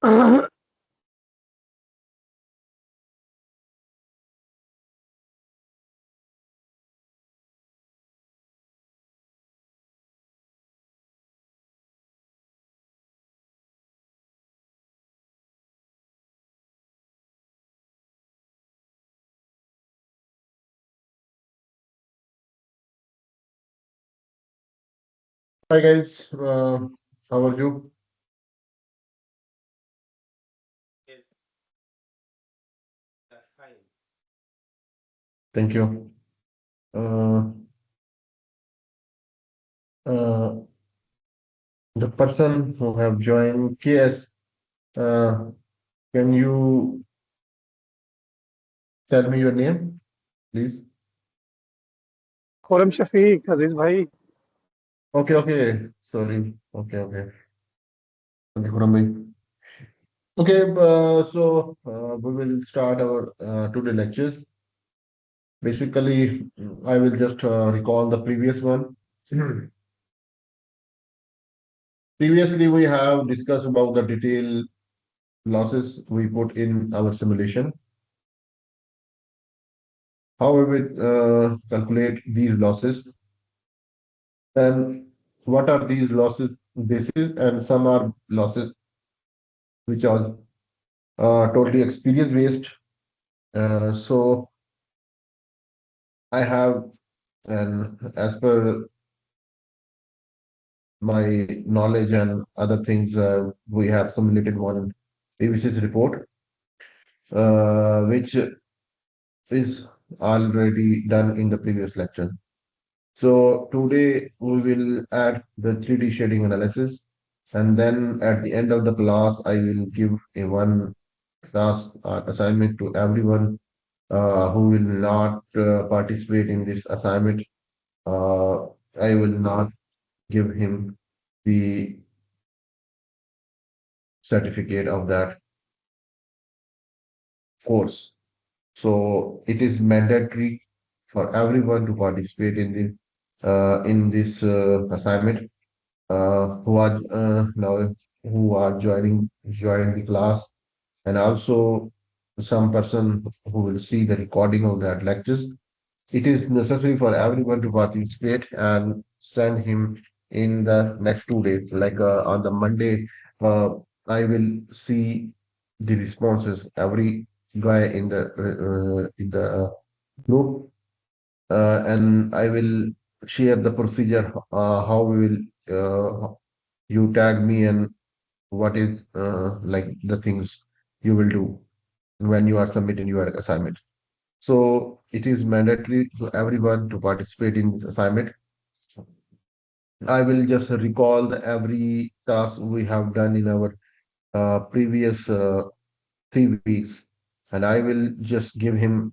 Hi guys, how are you? Thank you. Uh, uh, the person who have joined KS, uh, can you tell me your name, please? Khurram Shafiq अजीज भाई. Okay, okay. Sorry. Okay, okay. Okay, Khurram bhai. Okay, we will start our today lectures. Basically, I will just recall the previous one. Previously, we have discussed about the detailed losses we put in our simulation. How we will calculate these losses, and what are these losses basis, and some are losses which are totally experience based. So I have, and as per my knowledge and other things, we have simulated one PVsyst report, which is already done in the previous lecture. So today we will add the 3D shading analysis, and then at the end of the class, I will give a one task assignment to everyone who will not participate in this assignment. Uh, I will not give him the certificate of that course. So it is mandatory for everyone to participate in this assignment. Who are now who are joining the class, and also some person who will see the recording of that lectures. It is necessary for everyone to participate and send him in the next 2 days. Like on the Monday, I will see the responses. Every guy in the group, and I will share the procedure. How we will you tag me, and what is like the things you will do when you are submitting your assignment. So it is mandatory to everyone to participate in this assignment. I will just recall every task we have done in our previous 3 weeks, and I will just give him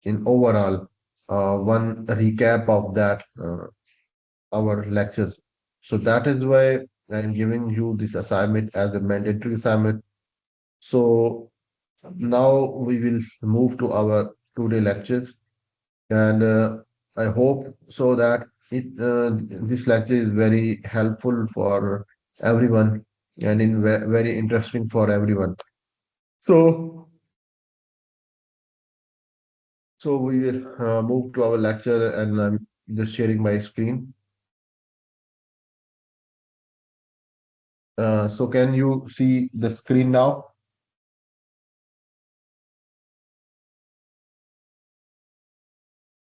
in overall one recap of that our lectures. So that is why I'm giving you this assignment as a mandatory assignment. So now we will move to our today lectures, and I hope so that this lecture is very helpful for everyone, and very interesting for everyone. So we will move to our lecture, and I'm just sharing my screen. So can you see the screen now?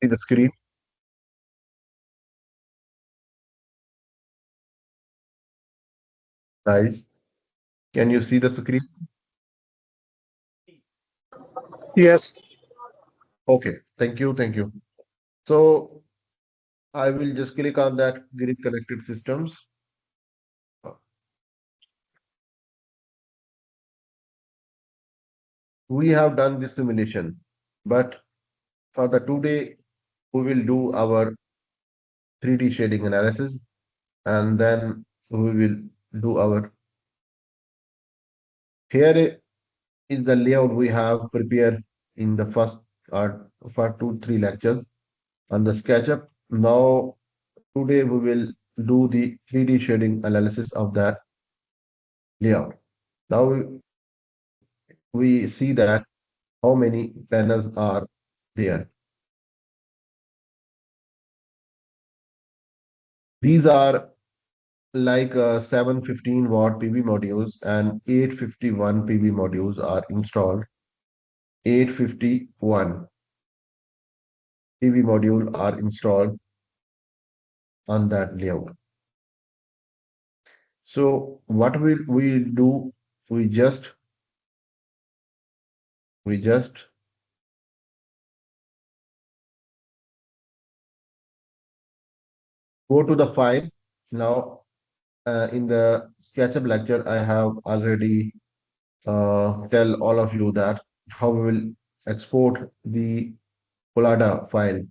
See the screen, guys. Can you see the screen? Yes. Okay. Thank you. Thank you. So I will just click on that grid connected systems. We have done this simulation, but for the today, we will do our 3D shading analysis, and then we will do our. Here is the layout we have prepared in the first for 2 3 lectures on the SketchUp. Now today we will do the 3D shading analysis of that layout. Now we see that how many panels are there. These are like 715-watt PV modules and 851 PV modules are installed. 851 PV module are installed on that layout. So what will we do? We just we just go to the file. Now in the SketchUp lecture, I have already tell all of you that how we will export the Collada file.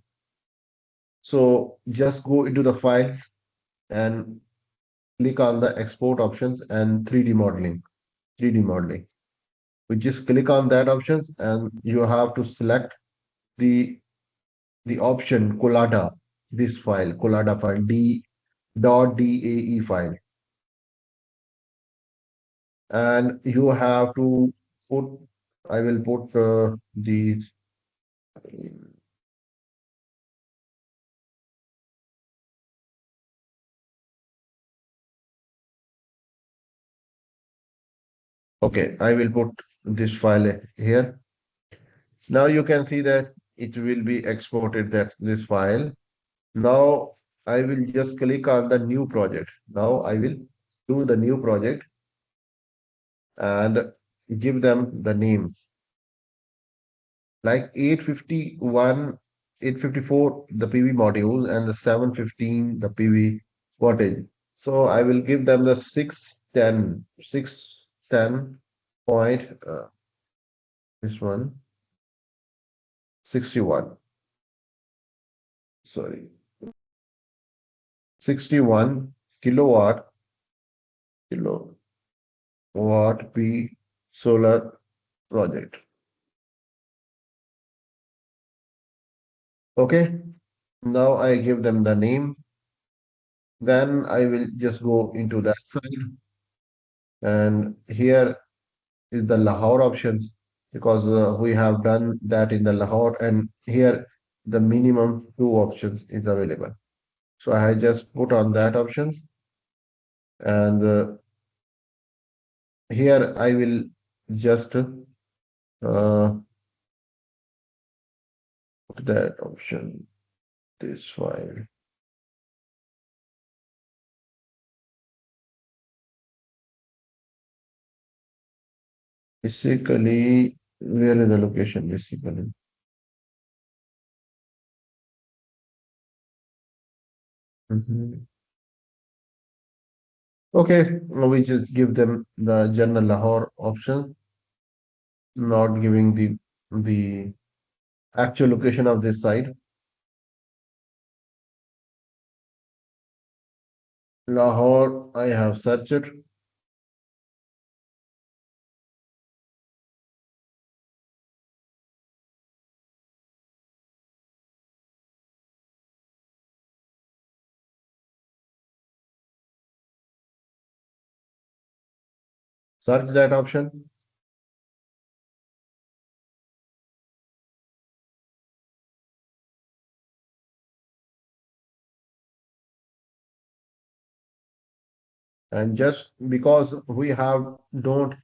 So just go into the files and click on the export options and 3D modeling. 3D modeling. We just click on that options and you have to select the the option Collada, this file, Collada file, d.dae file. And you have to put, I will put the, okay, I will put this file here. Now you can see that it will be exported, that's this file. Now I will just click on the new project. Now I will do the new project and give them the name like 851, 854 the PV module and the 715 the PV wattage. So I will give them the 610 point this one 61, sorry, 61 kilowatt kilowatt P solar project. Okay, now I give them the name. Then I will just go into that side, and here is the Lahore options because we have done that in the Lahore, and here the minimum two options is available. So I just put on that options, and here I will just put that option, this file. Basically, where is the location basically? Mhm. Okay, now we just give them the general Lahore option, not giving the actual location of this site. Lahore, I have searched it. Search that option and just because we have don't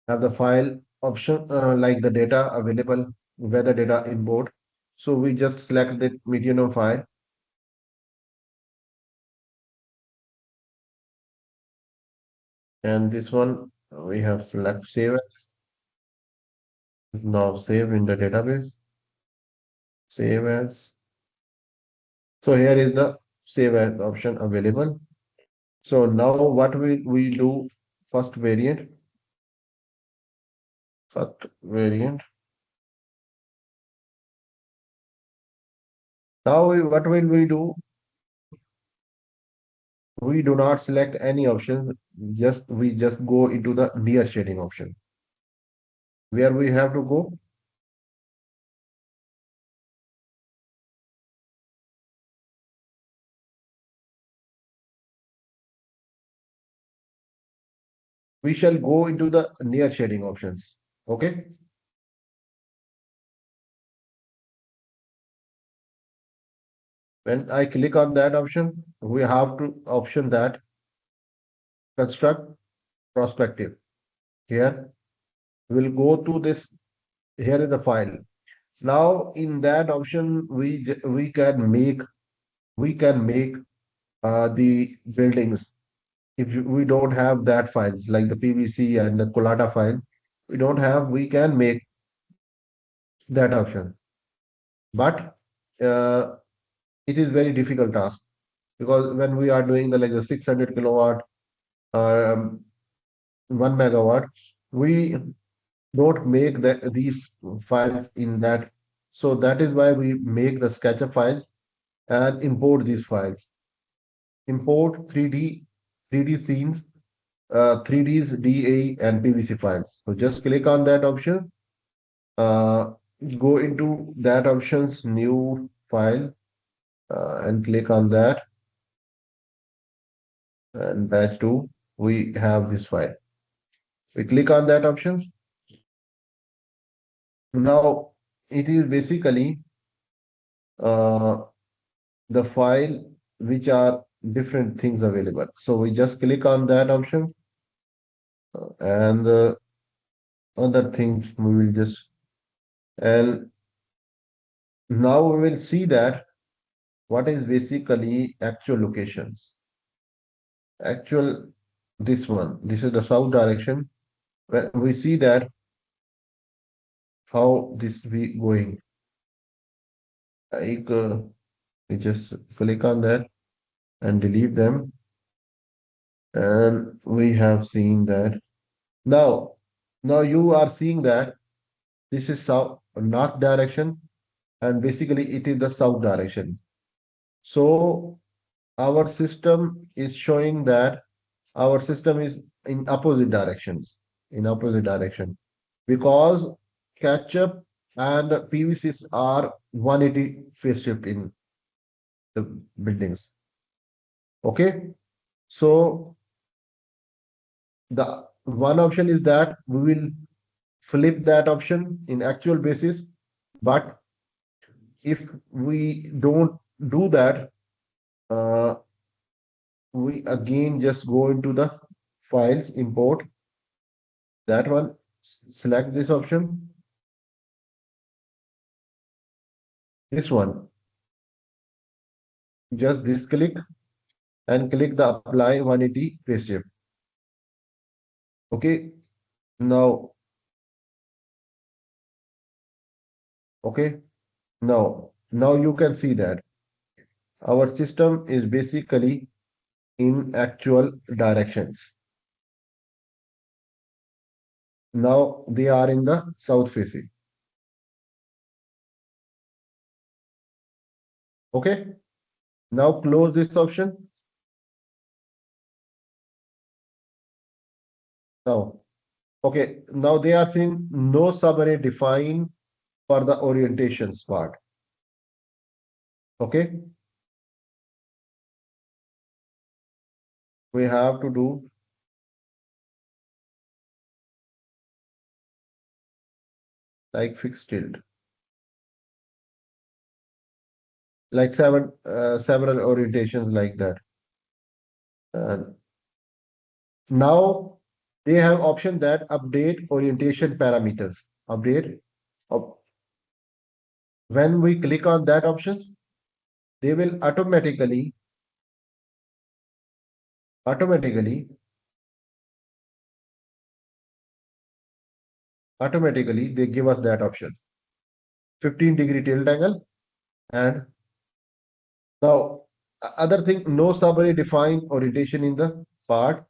have the file option like the data available, weather data import, so we just select the medium file and this one we have select save as. Now save in the database, save as. So here is the save as option available. So now what we do, first variant, first variant. Now what will we do? We do not select any option. Just we just go into the near shading option. Where we have to go? We shall go into the near shading options. Okay. When I click on that option, we have to option that construct prospective. Here we'll go to this. Here is the file. Now in that option, we can make the buildings. If we don't have that files like the PVC and the Colata file, we don't have. We can make that option, but uh, it is very difficult task because when we are doing the like the 600 kilowatt or 1 megawatt, we don't make these files in that. So that is why we make the SketchUp files and import these files. Import 3D scenes, 3Ds, DA, and PVC files. So just click on that option. Uh, Go into that option's new file and click on that. And batch two, we have this file. We click on that options. Now it is basically uh, the file which are different things available. So we just click on that option and other things we will just, and now we will see that what is basically actual locations. Actual, this is the south direction. When we see that how this be going, like we just click on that and delete them, and we have seen that now. Now you are seeing that this is south north direction, and basically it is the south direction. So our system is showing that our system is in opposite directions, in opposite direction, because ketchup and PVCs are 180 phase shift in the buildings. Okay, so the one option is that we will flip that option in actual basis, but if we don't do that, uh, we again just go into the files, import that one, select this option, this one, just this click and click the apply 180 phase shift. Okay, now, okay, now you can see that our system is basically in actual directions. Now they are in the south facing. Okay, now close this option. Now, okay, now they are saying no subarray defined for the orientations part. Okay, we have to do like fixed tilt, like several orientations like that. And now they have option that update orientation parameters. Update. Up- When we click on that options, they will automatically, automatically they give us that option. 15-degree tilt angle, and now other thing, no subarray defined orientation in the part.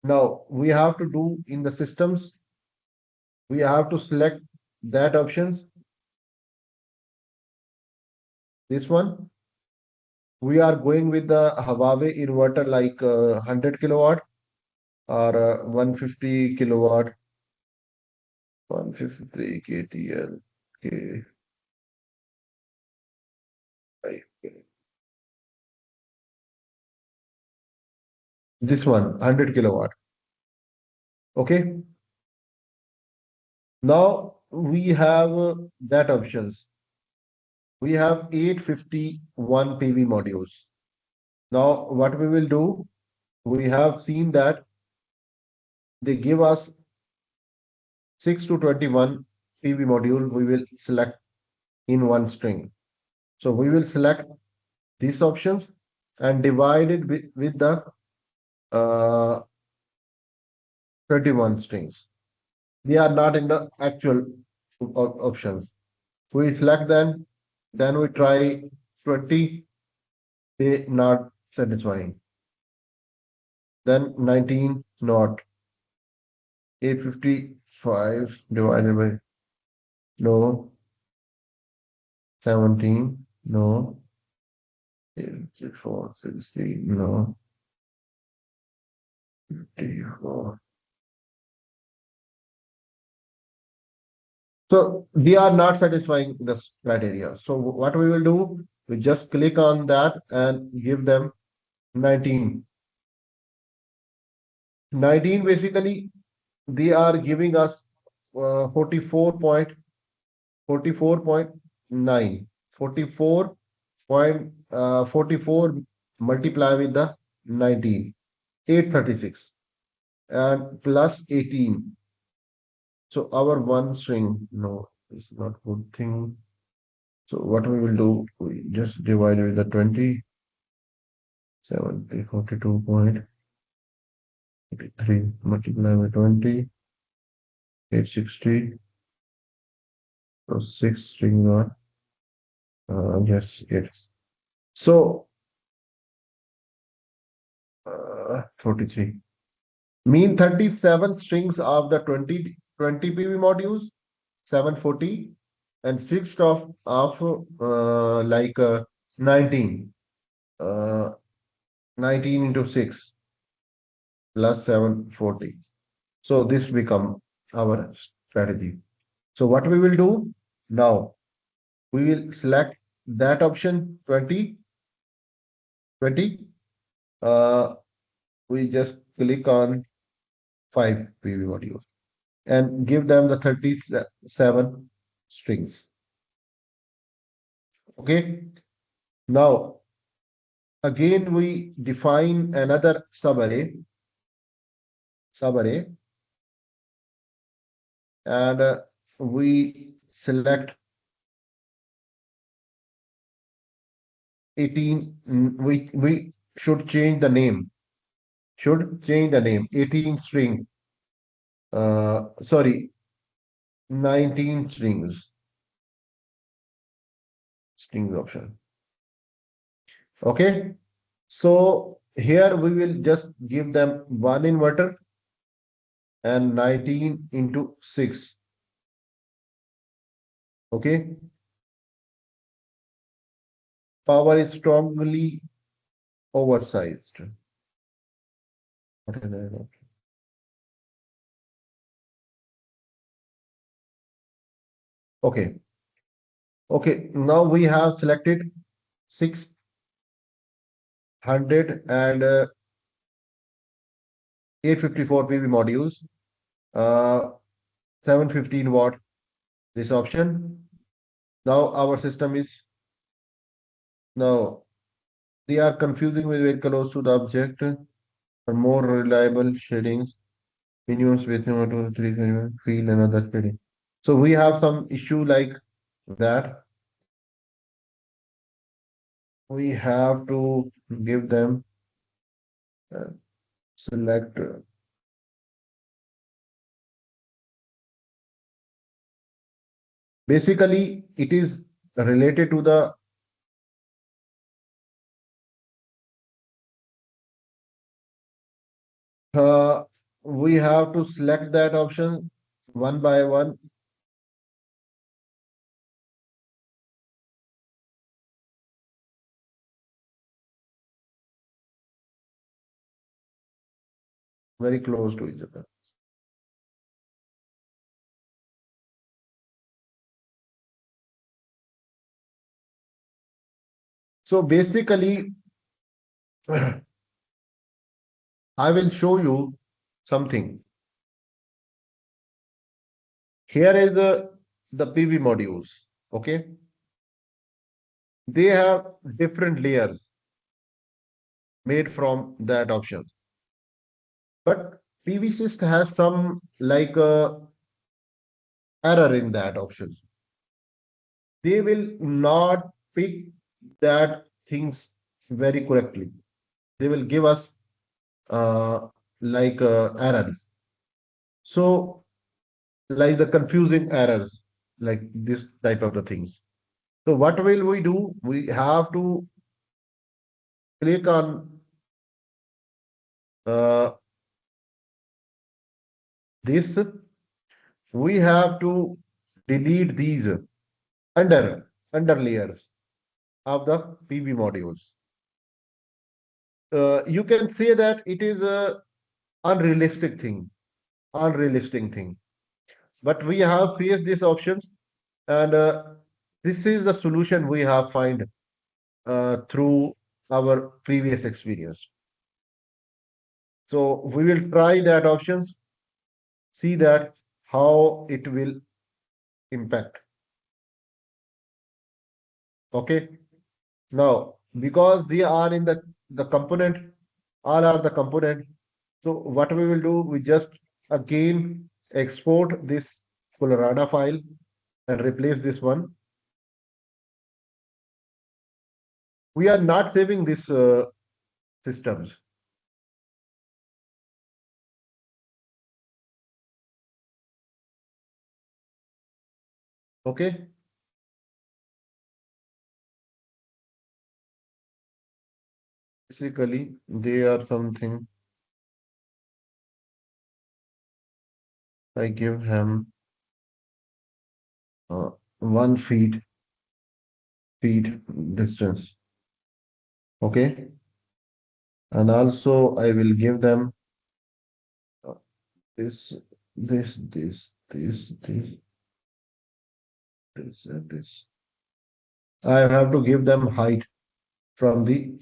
Now we have to do in the systems, we have to select that options. This one, we are going with the Huawei inverter like 100 kilowatt or 150 kilowatt, 153 KTL. Okay. This one, 100 kilowatt. Okay. Now we have that options. We have 851 PV modules. Now what we will do, we have seen that they give us 6 to 21 PV module we will select in one string. So we will select these options and divide it with the uh, 21 strings. They are not in the actual options. We select them, then we try 20, they not satisfying. Then 19, not. 855 divided by no. 17, no. 84, 16, no. 54. So we are not satisfying this criteria. So what we will do, we just click on that and give them 19. 19 basically, they are giving us 44.44.9. 44 multiply with the 19, 836 and plus 18. So our one string, no, it's not good thing. So what we will do, we just divide with the 20, 70, 42.83 multiply by 20, 860, so 6 string not, yes, yes. So 43. Mean 37 strings of the 20 PV modules, 740, and 6 of 19. Uh, 19 into 6 plus 740. So this become our strategy. So what we will do now, we will select that option 20, 20. Uh, we just click on 5 PV modules and give them the 37 strings. Okay. Now, again, we define another subarray, and we select 18. We should change the name. Should change the name. 18 string. Sorry, 19 strings option. Okay. So here we will just give them one inverter and 19 into 6. Okay. Power is strongly oversized. What is that? Okay. Okay. Now we have selected 600 and 854 PV modules, 715 watt. This option. Now our system is now they are confusing with very close to the object for more reliable shadings. Minimum spacing of 2 3 field and other shading. So we have some issue like that. We have to give them uh, select. Basically, it is related to the uh, we have to select that option one by one. Very close to each other. So basically, I will show you something. Here is the PV modules. Okay, they have different layers made from that option. But PVsyst has some like error in that option. They will not pick that things very correctly. They will give us uh, like errors. So like the confusing errors, like this type of the things. So what will we do? We have to click on uh, this. We have to delete these under layers of the PV modules. You can say that it is a unrealistic thing, unrealistic thing. But we have faced these options, and this is the solution we have find through our previous experience. So we will try that options, see that how it will impact. Okay. Now, because they are in the component, all are the component. So what we will do, we just again export this Colorado file and replace this one. We are not saving this systems. Okay. Basically, they are something I give him 1 feet distance. Okay. And also I will give them uh, this, and this. I have to give them height from the,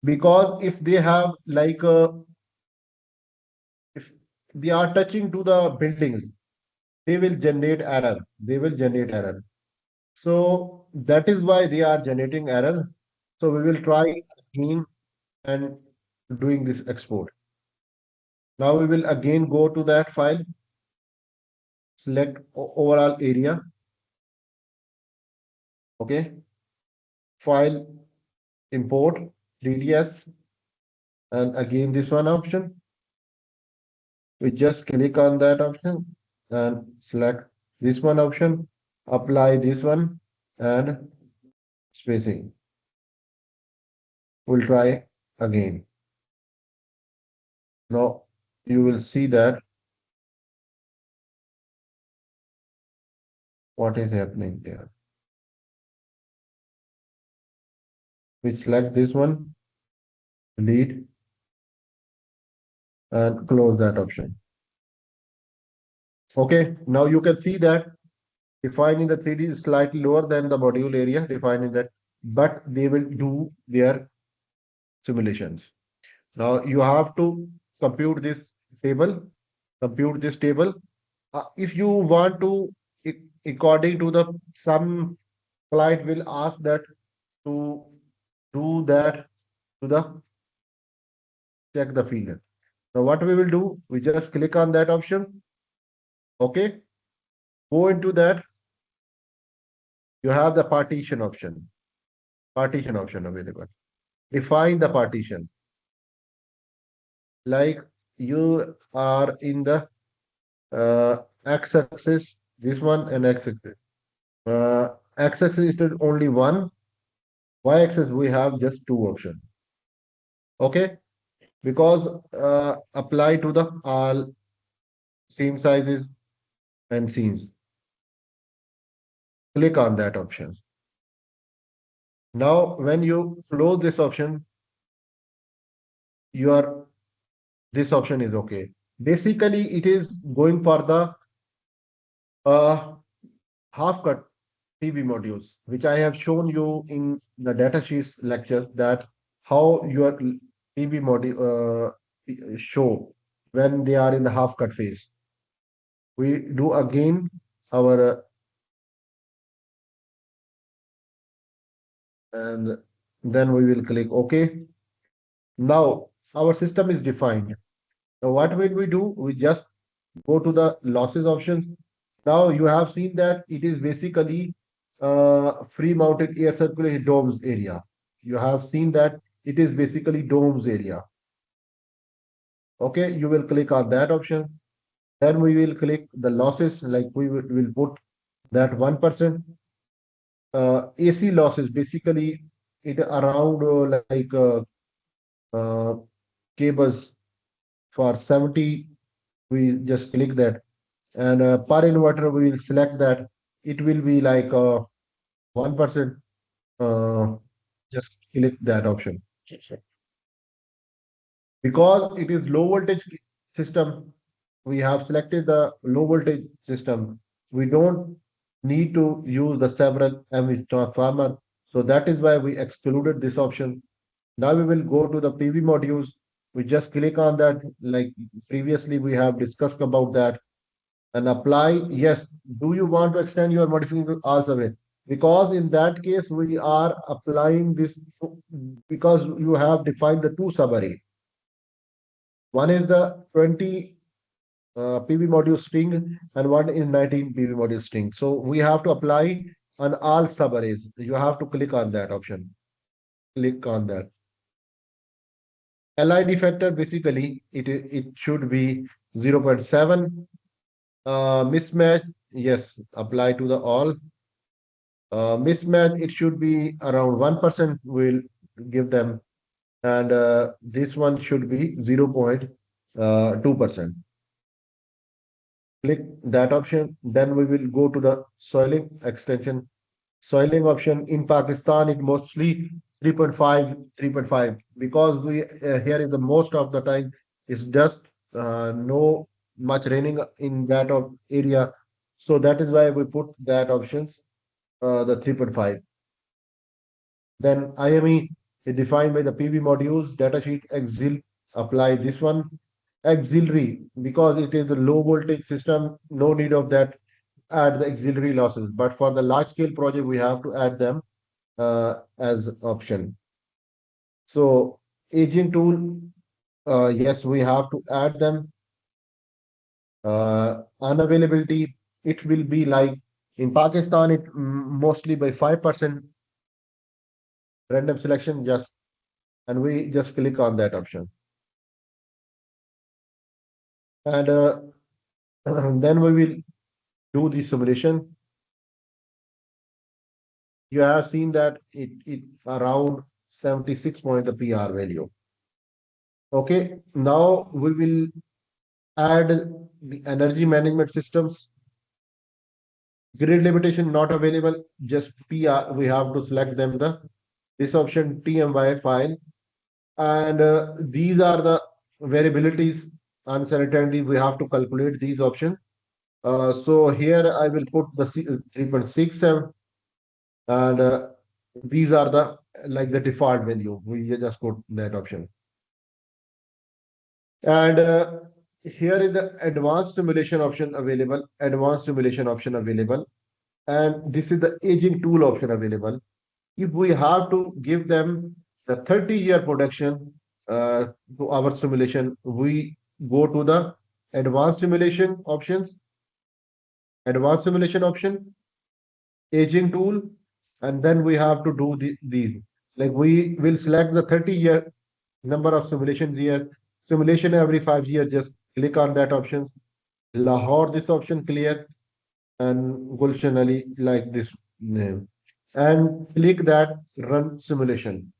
because if they have like if they are touching to the buildings, they will generate error. They will generate error. So that is why they are generating error. So we will try again and doing this export. Now we will again go to that file, select overall area. Okay. File, import, DDS, and again this one option. We just click on that option and select this one option, apply this one and spacing. We'll try again. Now you will see that what is happening there. We select this one, delete, and close that option. Okay, now you can see that defining the 3D is slightly lower than the module area, defining that, but they will do their simulations. Now you have to compute this table, compute this table. If you want to, according to the some client will ask that to do that to the check the field. Now what we will do, we just click on that option. Okay, go into that. You have the partition option available. Define the partition. Like you are in the x-axis, this one and x-axis. X-axis is only one. Y-axis we have just two options. Okay, because apply to the all same sizes and scenes. Click on that option. Now, when you close this option, your this option is okay. Basically, it is going for the uh, half cut PV modules, which I have shown you in the datasheets lectures that how your PV module show when they are in the half cut phase. We do again our and then we will click OK. Now our system is defined. Now what will we do? We just go to the losses options. Now you have seen that it is basically free mounted air circulation domes area. You have seen that it is basically domes area. Okay, you will click on that option. Then we will click the losses, like will put that 1%. AC losses, basically it around uh, cables for 70, we just click that. And per inverter, we will select that. It will be like 1%. Uh, just click that option. Because it is low voltage system, we have selected the low voltage system. We don't need to use the several MV transformer. So that is why we excluded this option. Now we will go to the PV modules. We just click on that, like previously we have discussed about that, and apply. Yes. Do you want to extend your modification also? Because in that case, we are applying this because you have defined the two subarray. One is the 20 PV module string and one is 19 PV module string. So we have to apply on all subarrays. You have to click on that option. Click on that. LID factor, basically, it should be 0.7. Mismatch, yes, apply to the all. Mismatch, it should be around 1%. We'll give them. And this one should be 0.2%. Click that option. Then we will go to the soiling extension. Soiling option in Pakistan, it mostly 3.5, 3.5, because we here is the most of the time is just no much raining in that of area. So that is why we put that options, the 3.5. Then IME is defined by the PV modules, datasheet, auxil, apply this one. Auxiliary, because it is a low voltage system, no need of that, add the auxiliary losses. But for the large scale project, we have to add them as option. So aging tool, yes, we have to add them. Unavailability, it will be like in Pakistan, it mostly by 5% random selection, just and we just click on that option. And then we will do the simulation. You have seen that it around 76 point the PR value. Okay, now we will add the energy management systems. Grid limitation not available, just PR. We have to select them the this option TMY file, and these are the variabilities, uncertainty. We have to calculate these options. So here I will put the 3.67, and these are the like the default value. We just put that option. And here is the advanced simulation option available, advanced simulation option available. And this is the aging tool option available. If we have to give them the 30-year production to our simulation, we go to the advanced simulation options, advanced simulation option, aging tool, and then we have to do these. Like we will select the 30-year number of simulations here. Simulation every 5 years, just click on that options. Lahore, this option clear, and Gulshan Ali like this name. And click that run simulation.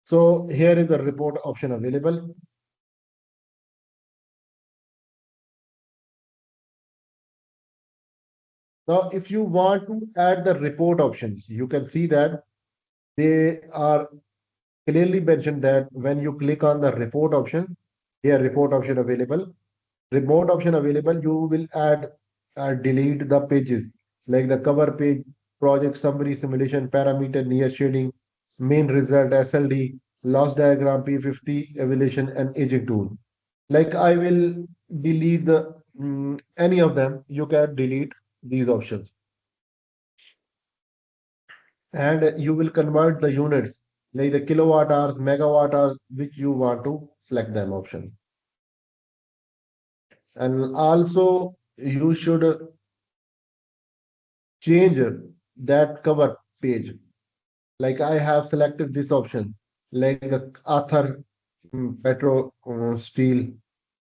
So here is the report option available. Now, if you want to add the report options, you can see that they are clearly mentioned that when you click on the report option, here report option available, remote option available, you will add or delete the pages like the cover page, project summary, simulation, parameter, near shading, main result, SLD, loss diagram, P50, evaluation, and aging tool. Like I will delete the any of them, you can delete these options. And you will convert the units like the kilowatt hours, megawatt hours, which you want to select them option. And also you should change that cover page. Like I have selected this option, like the author, petro, steel,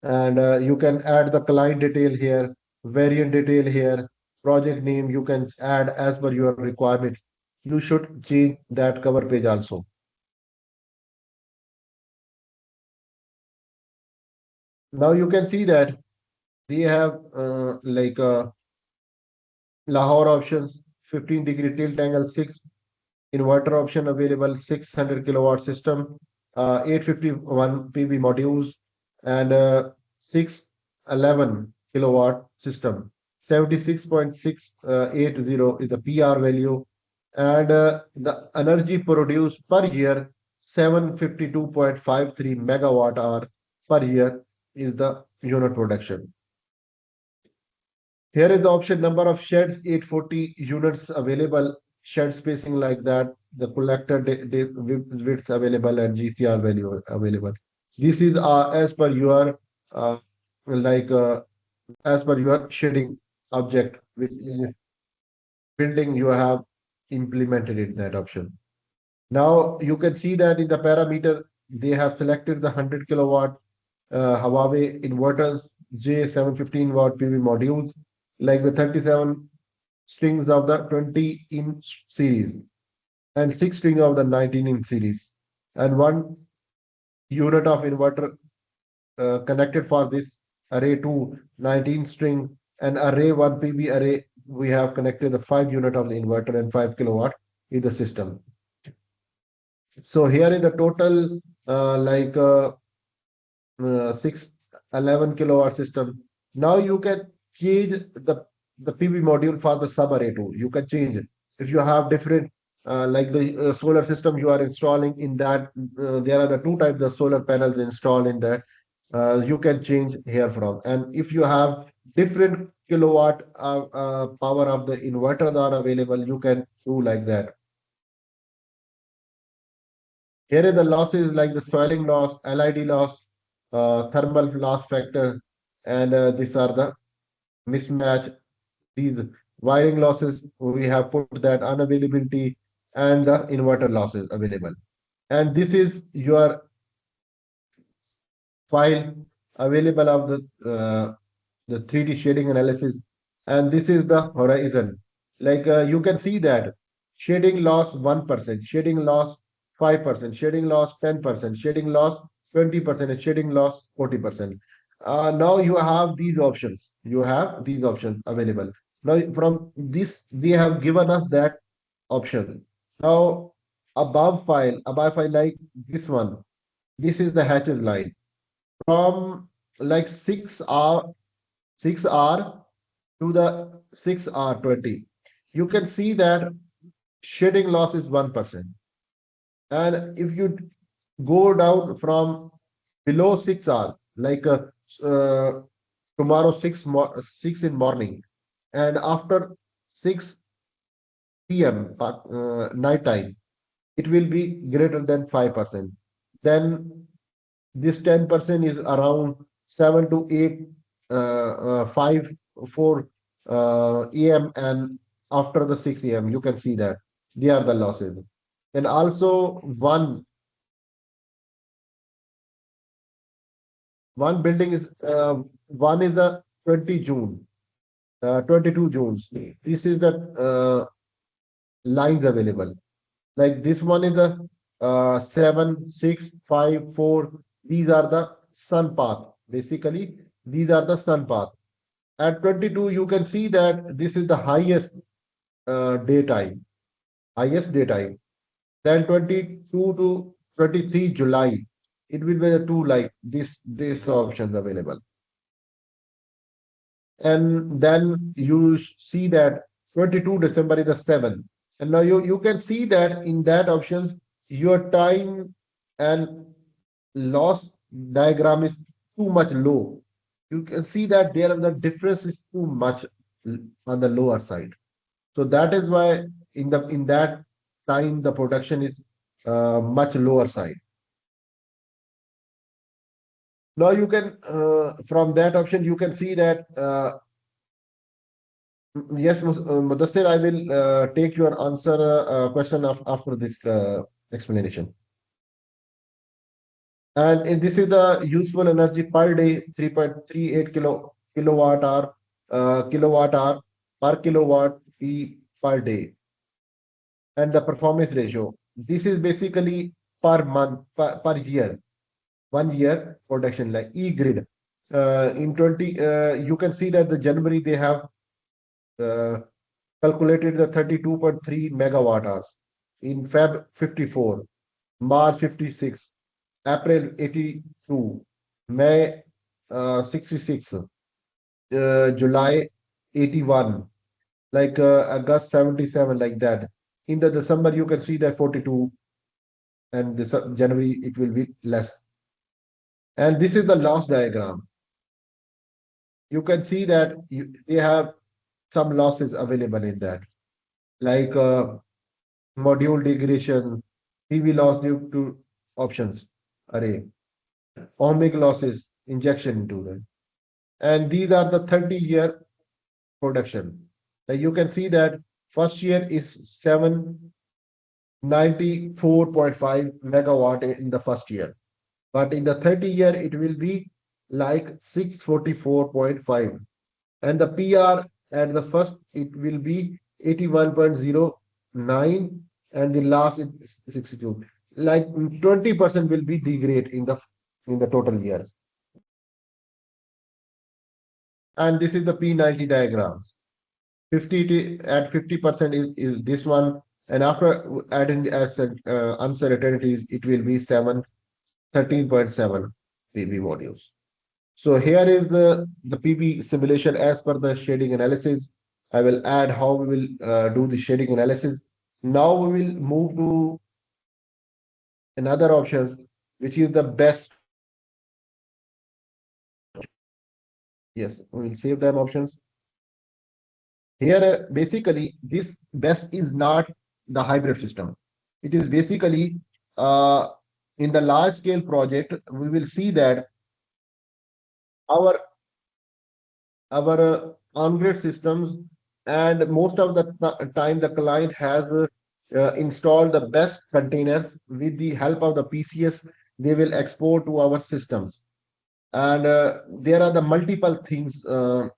and you can add the client detail here, variant detail here, project name you can add as per your requirement. You should change that cover page also. Now you can see that they have Lahore options, 15-degree tilt angle, 6 inverter option available, 600 kilowatt system, 851 PV modules, and 611 kilowatt system. 76.680 is the PR value, and the energy produced per year 752.53 megawatt hour per year is the unit production. Here is the option number of sheds, 840 units available, shed spacing like that, the collector width available and GCR value available. This is as per your uh, like as per your shading object which building you have implemented in that option. Now you can see that in the parameter they have selected the 100 kilowatt Huawei inverters, J715 watt PV modules, like the 37 strings of the 20-inch series and 6 string of the 19-inch series, and one unit of inverter connected for this array to 19 string and array 1 PV array. We have connected the 5 unit of the inverter and 5 kilowatt in the system. So here is the total 611 kilowatt system. Now you can change the PV module for the sub array too. You can change it. If you have different like the solar system you are installing in that, there are the two types of solar panels installed in that. You can change here from. And if you have different kilowatt power of the inverters are available, you can do like that. Here are the losses like the swelling loss, LID loss, thermal loss factor, and these are the mismatch. These wiring losses, we have put that unavailability and the inverter losses available. And this is your file available of the 3D shading analysis. And this is the horizon. Like you can see that shading loss 1%, shading loss 5%, shading loss 10%, shading loss 20%, and shading loss 40%. Now you have these options. You have these options available. Now from this, they have given us that option. Now above file like this one, this is the hatches line from like 6R to the 6R20. You can see that shading loss is 1%. And if you go down from below 6R, like tomorrow 6 in morning, and after 6 p.m. Night time, it will be greater than 5%. Then this 10% is around 7 to 8, 5, 4 AM, and after the 6 AM, you can see that they are the losses. And also one building is one is the 20 June, 22 Junes. This is the lines available. Like this one is a 7, 6, 5, 4. These are the sun path. Basically, these are the sun path. At 22, you can see that this is the daytime, highest daytime. Then 22 to 23 July. It will be the two like this options available. And then you see that 22 December is the 7th. And now you can see that in that options, your time and loss diagram is too much low. You can see that there the difference is too much on the lower side. So that is why in that time the production is much lower side. Now you can from that option you can see that yes, Mudassir, I will take your answer question after this explanation. And this is the useful energy per day, 3.38 kilowatt hour per kilowatt P per day, and the performance ratio. This is basically per month per year, 1 year production like e-grid. In 20, you can see that the January they have uh, calculated the 32.3 megawatt hours. In Feb 54, March 56, April 82, May 66, July 81, like August 77, like that. In the December, you can see that 42, and this January it will be less. And this is the loss diagram. You can see that they have some losses available in that, like module degradation, PV loss due to options array, ohmic losses, injection into them. And these are the 30-year production. You can see that first year is 794.5 megawatt in the first year. But in the 30 year, it will be like 644.5. And the PR at the first, it will be 81.09. And the last is 62. Like 20% will be degrade in the total year. And this is the P90 diagrams. 50 at 50% is this one, and after adding as uncertainties, it will be 13.7 PV modules. So here is the PV simulation as per the shading analysis. I will add how we will do the shading analysis. Now we will move to another options, which is the best options. Yes, we will save them options. Here, basically, this BESS is not the hybrid system. It is basically uh, in the large scale project, we will see that our on-grid systems, and most of the time the client has installed the best containers with the help of the PCS. They will export to our systems, and there are the multiple things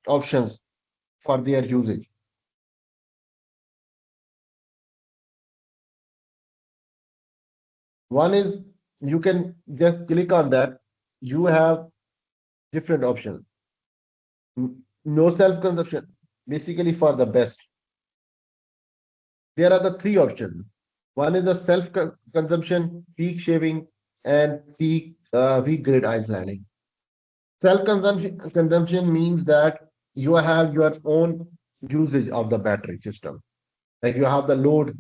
options for their usage. One is you can just click on that. You have different options. No self-consumption, basically for the best. There are the three options. One is the self-consumption, peak shaving, and peak weak grid islanding. Self-consumption means that you have your own usage of the battery system. Like you have the load,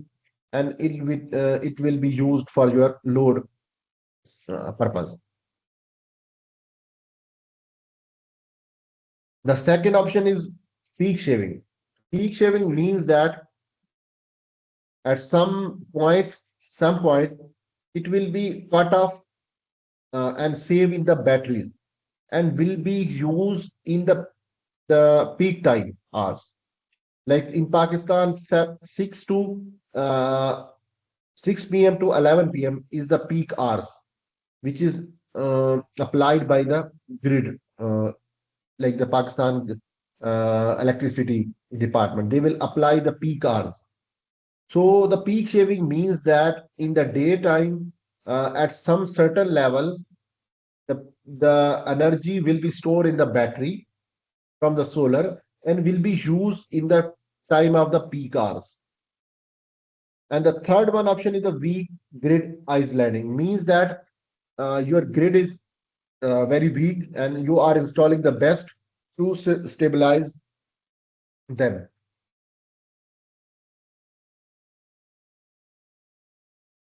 and it will be used for your load purpose. The second option is peak shaving. Peak shaving means that at some point, it will be cut off and save in the batteries and will be used in the peak time hours. Like in Pakistan, 6 to 6 p.m. to 11 p.m. is the peak hours, which is applied by the grid, like the Pakistan electricity department. They will apply the peak hours. So the peak shaving means that in the daytime, at some certain level, the energy will be stored in the battery from the solar and will be used in the time of the peak hours. And the third one option is the weak grid isolating, means that your grid is very weak and you are installing the best to stabilize them.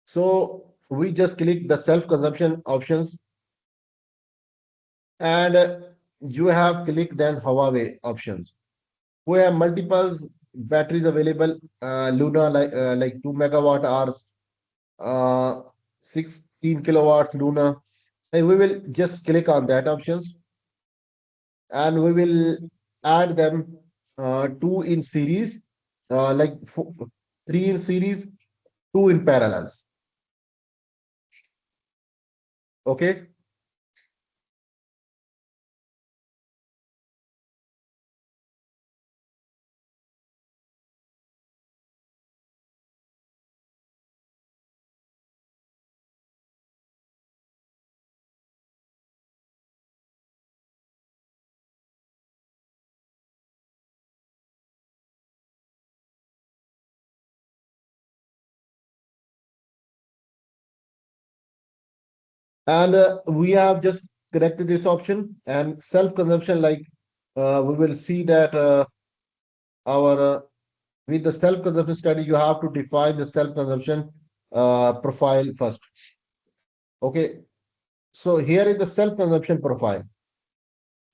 So we just click the self-consumption options, and you have clicked then Huawei options. We have multiple batteries available, Luna like 2 megawatt hours, 16 kilowatts Luna. And we will just click on that options, and we will add them two in series, like three in series, two in parallels. Okay. And we have just connected this option and self-consumption, like we will see that our with the self-consumption study, you have to define the self-consumption profile first. Okay, so here is the self-consumption profile,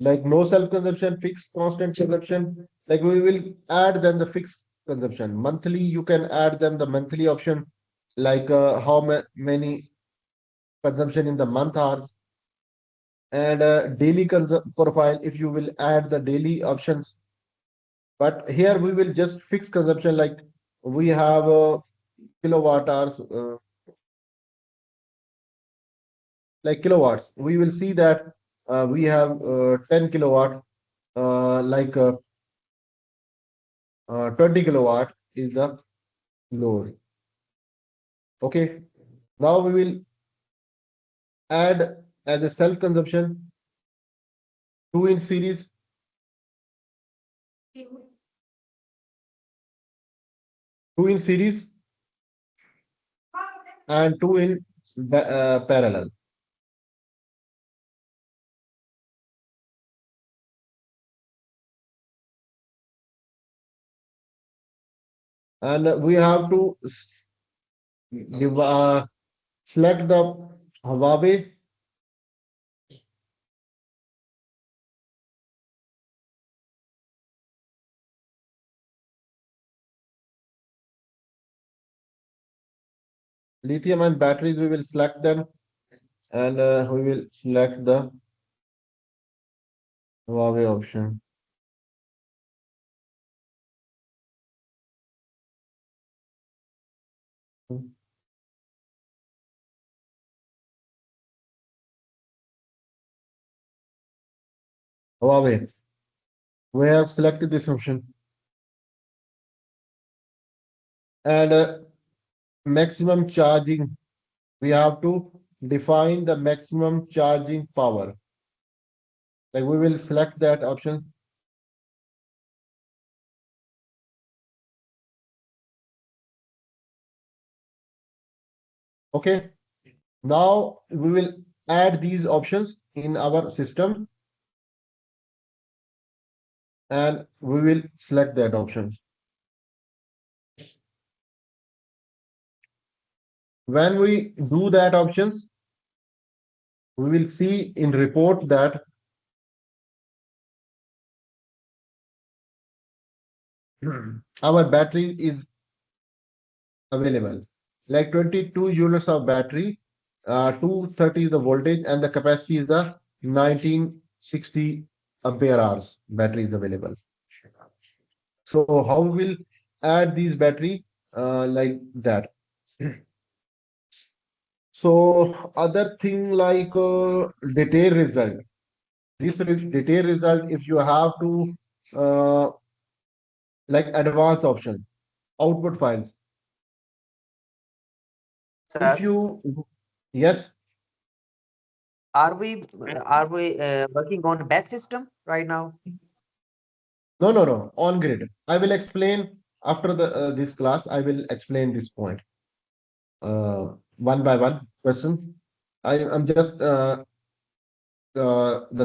like no self-consumption, fixed constant consumption. Like we will add then the fixed consumption. Monthly, you can add them the monthly option, like how many consumption in the month hours, and daily profile if you will add the daily options. But here we will just fix consumption, like we have kilowatt hours, like kilowatts. We will see that we have 10 kilowatt, like 20 kilowatt is the load. Okay. Now we will add as a self consumption two in series, two in series, and two in parallel. And we have to select the Huawei, lithium ion batteries. We will select them, and we will select the Huawei option. Huawei. We have selected this option, and maximum charging. We have to define the maximum charging power. Like we will select that option. Okay. Now we will add these options in our system, and we will select that option. When we do that options, we will see in report that our battery is available. Like 22 units of battery, 230 is the voltage, and the capacity is the 1960 ampere hours battery is available. So how we will add these battery like that? So other thing like detailed result. This detailed result, if you have to uh, like advanced option, output files. If Sir, you, yes, are we working on batch system right now? no, no, no, on grid. I will explain after the this class, I will explain this point one by one questions. I'm just the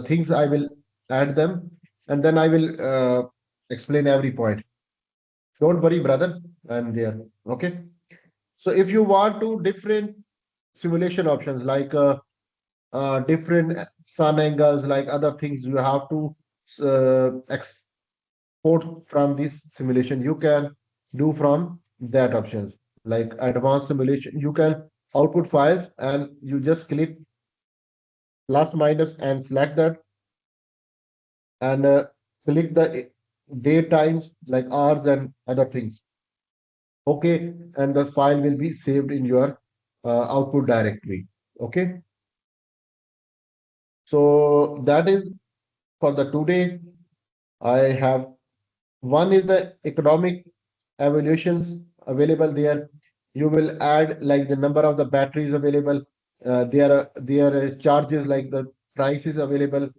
things I will add them, and then I will explain every point. Don't worry, brother. I'm there. Okay. So if you want to different simulation options like different sun angles, like other things, you have to export from this simulation. You can do from that options like advanced simulation. You can output files and you just click plus minus and select that and click the date times like hours and other things. Okay, and the file will be saved in your output directory. Okay, so that is for the today. I have one is the economic evaluations available there. You will add like the number of the batteries available, their charges like the prices available,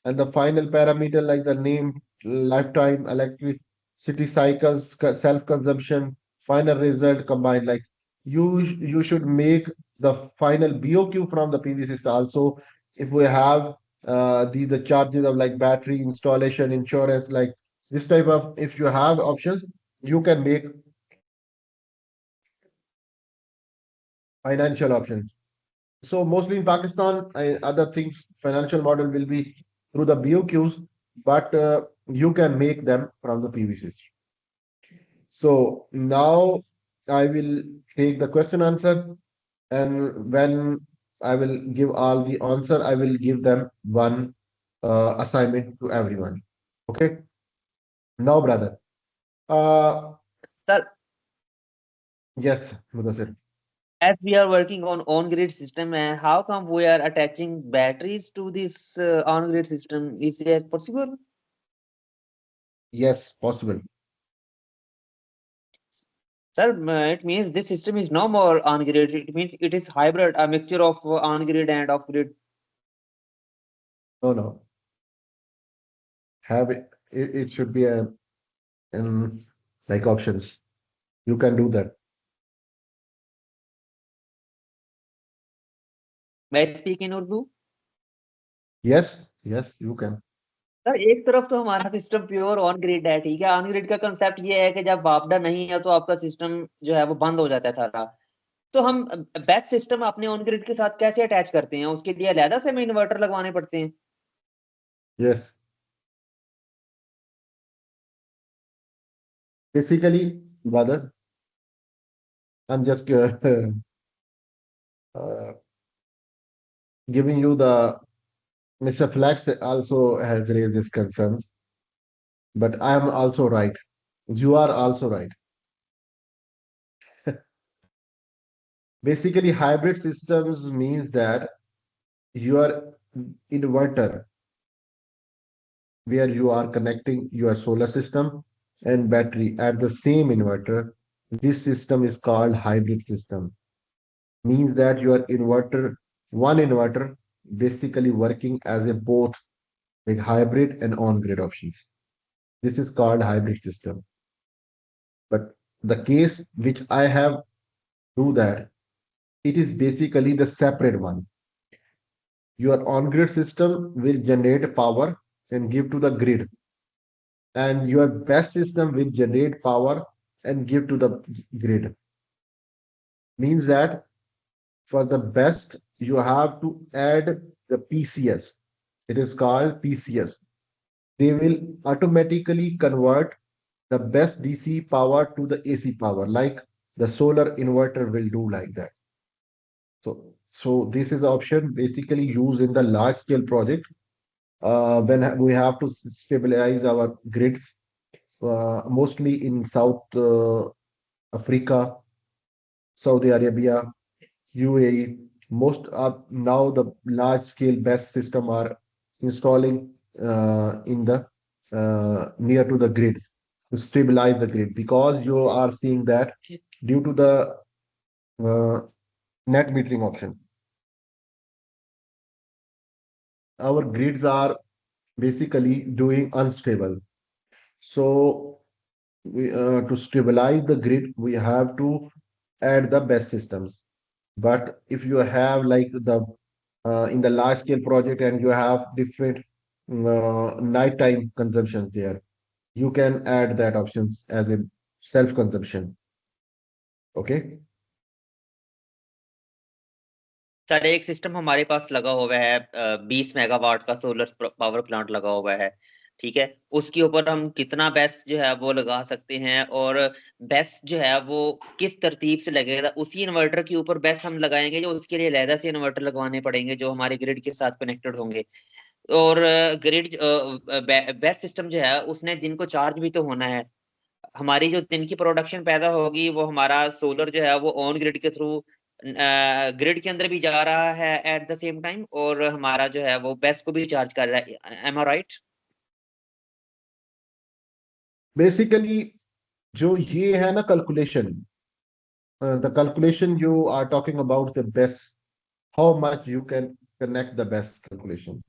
and the final parameter like the name, lifetime, electricity cycles, self-consumption, final result combined. Like you should make the final BOQ from the PV system. Also, if we have the charges of like battery installation, insurance, like this type of, if you have options, you can make financial options. So mostly in Pakistan, other things, financial model will be through the BOQs, but you can make them from the PVCs. So now I will take the question answer, and when I will give all the answer, I will give them one assignment to everyone. Okay. Now, brother. Uh, Sir, yes, Mudassir. as we are working on on-grid system, and how come we are attaching batteries to this on-grid system? Is that possible? Yes, possible. Sir, it means this system is no more on-grid. It means it is hybrid, a mixture of on-grid and off-grid. No, no. Have it should be a in like options. You can do that. May I speak in Urdu? Yes, yes, you can. Sir एक तरफ तो हमारा system pure on grid है, ठीक है। On grid का concept ये है कि जब आपदा नहीं है तो आपका सिस्टम जो है वो बंद हो जाता है सारा। तो हम बेस्ट सिस्टम अपने ऑन ग्रिड के साथ कैसे अटैच करते हैं? उसके लिए अलहदा से हमें इन्वर्टर लगवाने पड़ते हैं? Yes. Basically, brother, I'm just uh, giving you the Mr. Flax also has raised his concerns, but I am also right. You are also right. Basically, hybrid systems means that your inverter, where you are connecting your solar system and battery at the same inverter, this system is called hybrid system. Means that your inverter, one inverter, basically working as a both like hybrid and on-grid options. This is called hybrid system. But the case which I have do that, it is basically the separate one. Your on-grid system will generate power and give to the grid, and your best system will generate power and give to the grid. Means that for the best, you have to add the PCS. It is called PCS. They will automatically convert the best DC power to the AC power, like the solar inverter will do like that. So this is the option basically used in the large scale project when we have to stabilize our grids, mostly in South Africa, Saudi Arabia, UAE. Most of now the large scale BESS system are installing in the near to the grids to stabilize the grid, because you are seeing that due to the net metering option, our grids are basically doing unstable. So to stabilize the grid, we have to add the best systems. But if you have like the in the large scale project and you have different nighttime consumptions there, you can add that options as a self consumption. Okay. Sir एक system हमारे पास लगा हुआ है 20 megawatt का solar power plant लगा हुआ है, ठीक है। उसके ऊपर हम कितना बेस जो है वो लगा सकते हैं, और बेस जो है वो किस तरतीब से लगेगा? उसी इन्वर्टर के ऊपर बेस हम लगाएंगे, जो उसके लिए अलहदा से इन्वर्टर लगवाने पड़ेंगे जो हमारे ग्रिड के साथ कनेक्टेड होंगे? और ग्रिड बेस सिस्टम जो है उसने दिन को चार्ज भी तो होना है। हमारी जो दिन की प्रोडक्शन पैदा होगी वो हमारा सोलर जो है वो ऑन ग्रिड के थ्रू ग्रिड के अंदर भी जा रहा है एट द सेम टाइम, और हमारा जो है वो बेस को भी चार्ज कर रहा है। एम आई राइट? बेसिकली जो ये है ना calculation, the calculation you are talking about the best, how much you can connect the best calculation.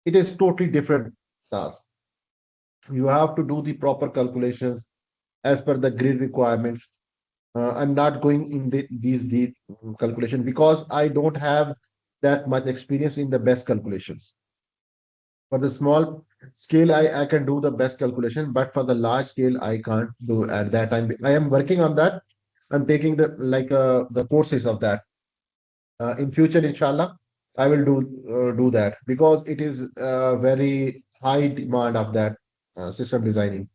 It is totally different task. You have to do the proper calculations as per the grid requirements. I'm not going in these deep calculation because I don't have that much experience in the best calculations. For the small scale, I can do the best calculation, but for the large scale, I can't do at that time. I am working on that. I'm taking the courses of that. In future, inshallah, I will do that because it is very high demand of that system designing.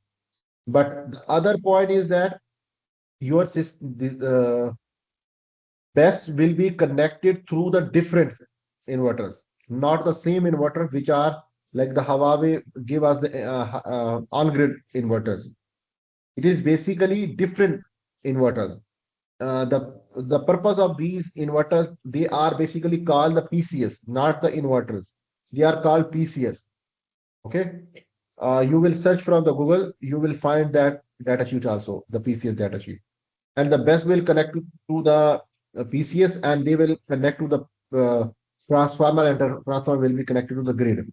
But the other point is that your system, best will be connected through the different inverters, not the same inverter which are like the Huawei give us the on-grid inverters. It is basically different inverters. The purpose of these inverters, they are basically called the PCS, not the inverters. They are called PCS. Okay. You will search from the Google, you will find that data sheet also, the PCS data sheet. And the best will connect to the PCS and they will connect to the transformer, and the transformer will be connected to the grid.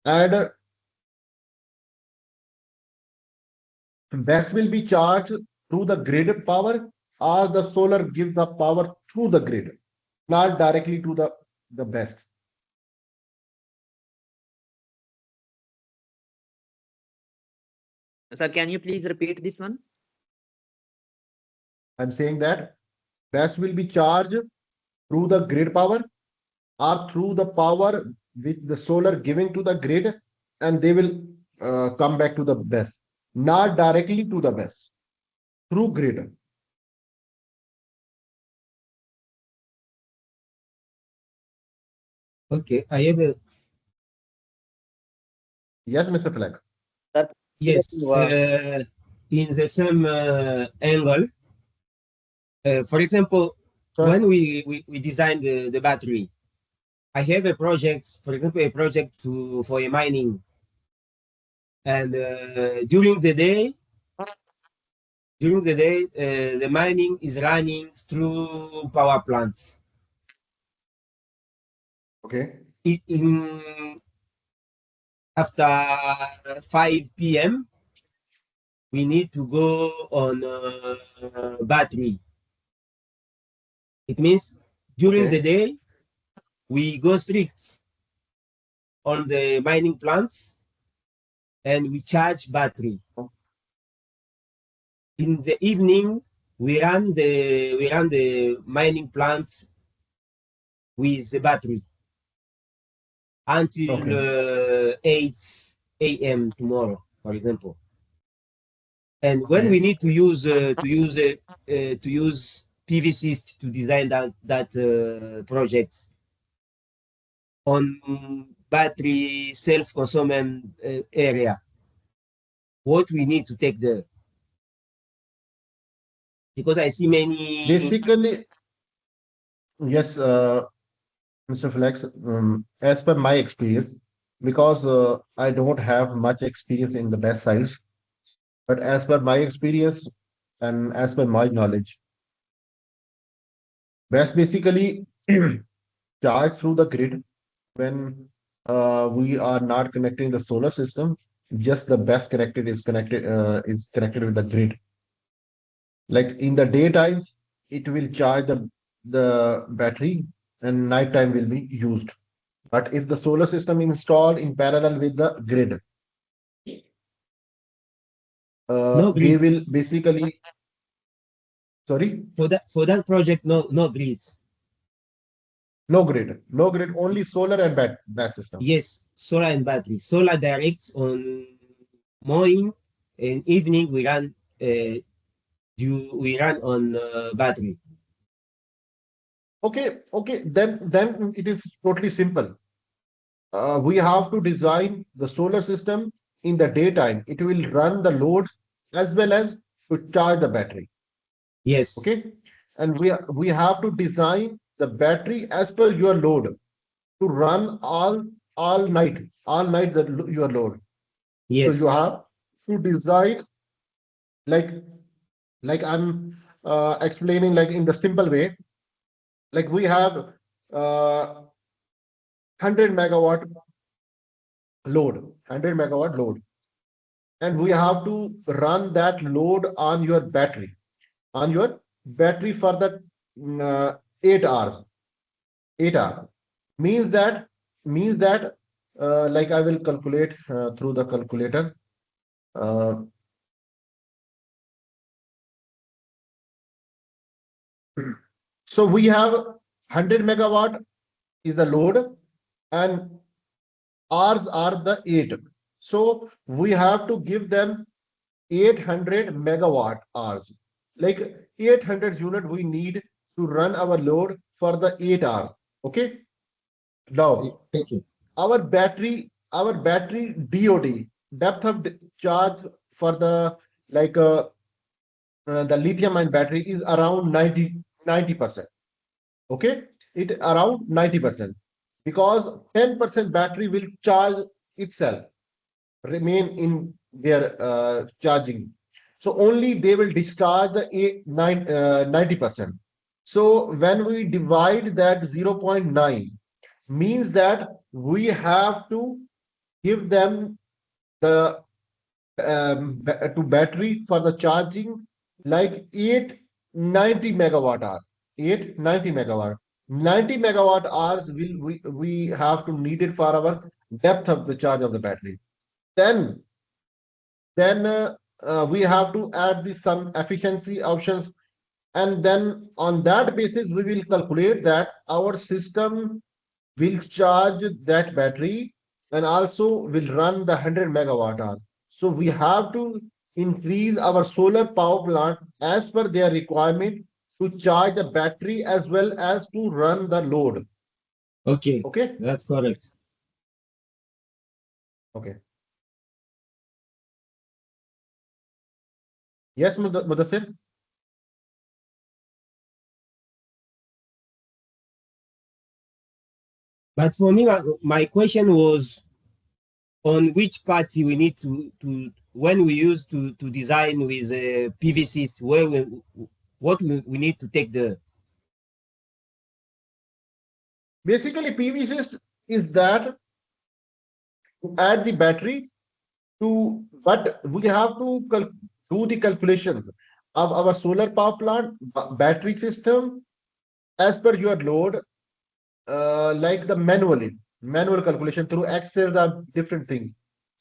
And best will be charged through the grid power, or the solar gives the power through the grid, not directly to the best. Sir can you please repeat this one? I'm saying that best will be charged through the grid power or through the power which the solar giving to the grid, and they will come back to the best, not directly to the best, through grid. Okay, I have a Yes, Mr. Fleck. Sir yes. In the same angle, for example, Sir, when we designed the battery, I have a project, for example, a project for a mining, and during the day, the mining is running through power plants. okay. After 5 p.m., we need to go on battery. It means during the Okay. day, we go strict on the mining plants and we charge battery. In the evening, we run the mining plants with the battery until Okay. 8 a.m. tomorrow, for example. And when Okay. we need to use PVsyst to design that project on battery self-consuming area, what we need to take there, because I see many. Basically, yes, Mr. Flex, as per my experience, because I don't have much experience in the best sites, but as per my experience and as per my knowledge, best basically charge through the grid when we are not connecting the solar system. just the best connected is connected with the grid. Like in the daytimes, it will charge the battery and nighttime will be used. But if the solar system installed in parallel with the grid, No they grid. will basically, sorry, For that project, no grids. no grid, only solar and bat system. Yes, solar and battery. Solar directs on morning and evening we run on battery. Okay, then it is totally simple. We have to design the solar system in the daytime. It will run the load as well as to charge the battery. Yes. Okay, and we have to design the battery as per your load to run all night your load. So you Yes. have to design like I'm explaining like in the simple way. Like we have 100 megawatt load, 100 megawatt load, and we have to run that load on your battery for the 8 hours. 8 hours means that like I will calculate through the calculator. Uh, so we have 100 megawatt is the load and hours are the 8. So we have to give them 800 megawatt hours. Like 800 unit we need to run our load for the 8 hours. Okay. Now Okay. our battery DOD, depth of charge for the like the lithium ion battery is around 90%. Okay, it around 90% because 10% battery will charge itself, remain in their charging. So only they will discharge the 90%. So when we divide that 0.9, means that we have to give them the to battery for the charging like 890 megawatt hour, 890 megawatt 90 megawatt hours will we have to need it for our depth of the charge of the battery. Then we have to add the some efficiency options, and then on that basis we will calculate that our system will charge that battery and also will run the 100 megawatt hour. So we have to increase our solar power plant as per their requirement to charge the battery as well as to run the load. Okay. Okay. That's correct. Okay. Yes, Mudassir? But for me, my question was on which party we need to when we use to design with PVsyst, what we need to take the. Basically, PVsyst is that to add the battery to, but we have to do the calculations of our solar power plant battery system as per your load, like the manual calculation through Excel are different things.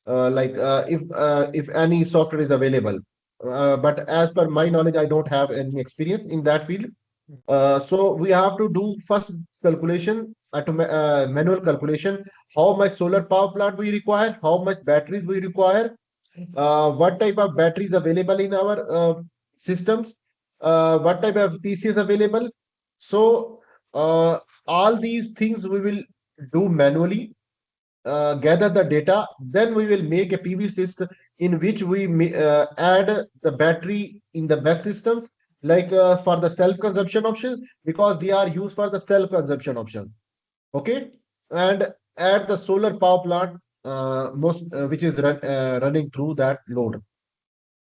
If any software is available, but as per my knowledge, I don't have any experience in that field. So we have to do first calculation, manual calculation, how much solar power plant we require, how much batteries we require, what type of batteries available in our systems, what type of PCs available. So all these things we will do manually, gather the data, then we will make a PV system in which we add the battery in the best systems, like for the self-consumption options, because they are used for the self-consumption option. Okay, and add the solar power plant which is running through that load.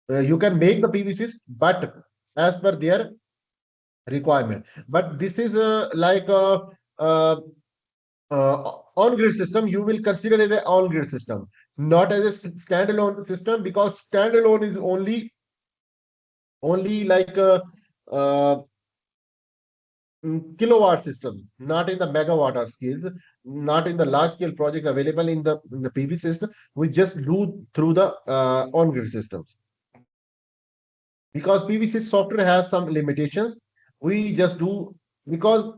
You can make the PVCs, but as per their requirement. But this is like on-grid system, you will consider as an on-grid system, not as a standalone system, because standalone is only like a uh, kilowatt system, not in the megawatt or scales, not in the large scale project available in the PV system. We just do through the on-grid systems. Because PVsyst software has some limitations, we just do, because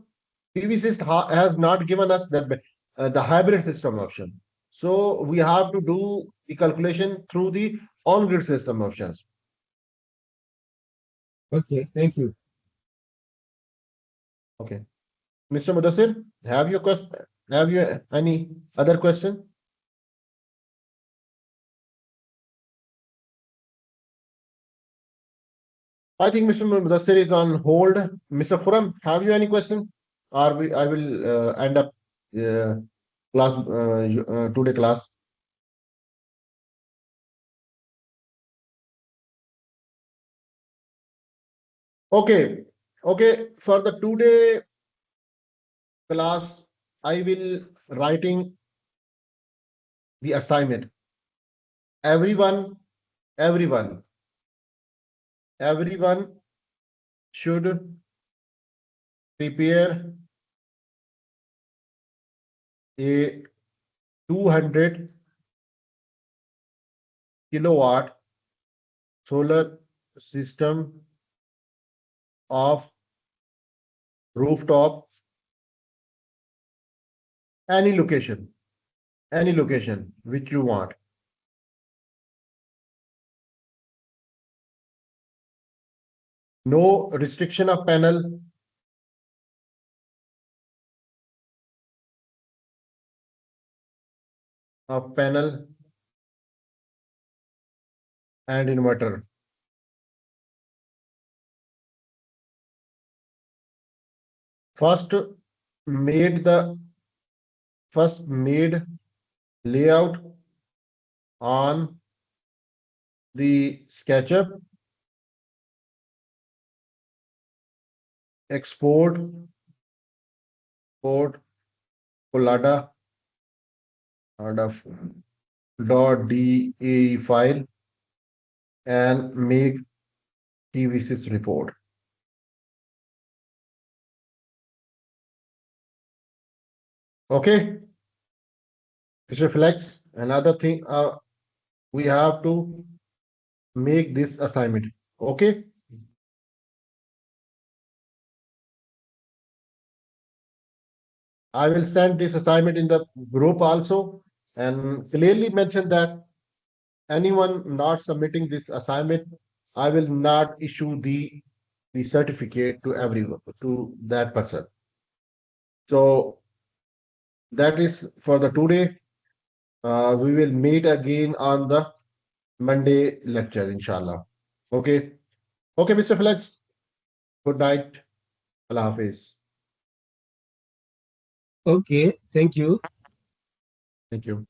PVsyst has not given us the hybrid system option. So we have to do the calculation through the on-grid system options. Okay, thank you. Okay. Mr. Mudassir, have you any other question? I think Mr. Mudassir is on hold. Mr. Furam, have you any question? Or I will end up class today class. Okay, okay. For the today class, I will writing the assignment. Everyone, everyone, everyone should prepare a 200 kilowatt solar system of rooftop, any location which you want. No restriction of panel and inverter. First made the first made layout on the SketchUp, export port collada .da file and make PVsyst report. Okay, Mr. Flex, another thing, we have to make this assignment. Okay. I will send this assignment in the group also and clearly mention that anyone not submitting this assignment, I will not issue the certificate to everyone, to that person. So that is for the today. We will meet again on the Monday lecture, inshallah. Okay. Okay, Mr. Flex. Good night. Allah Hafiz. Okay, thank you. Thank you.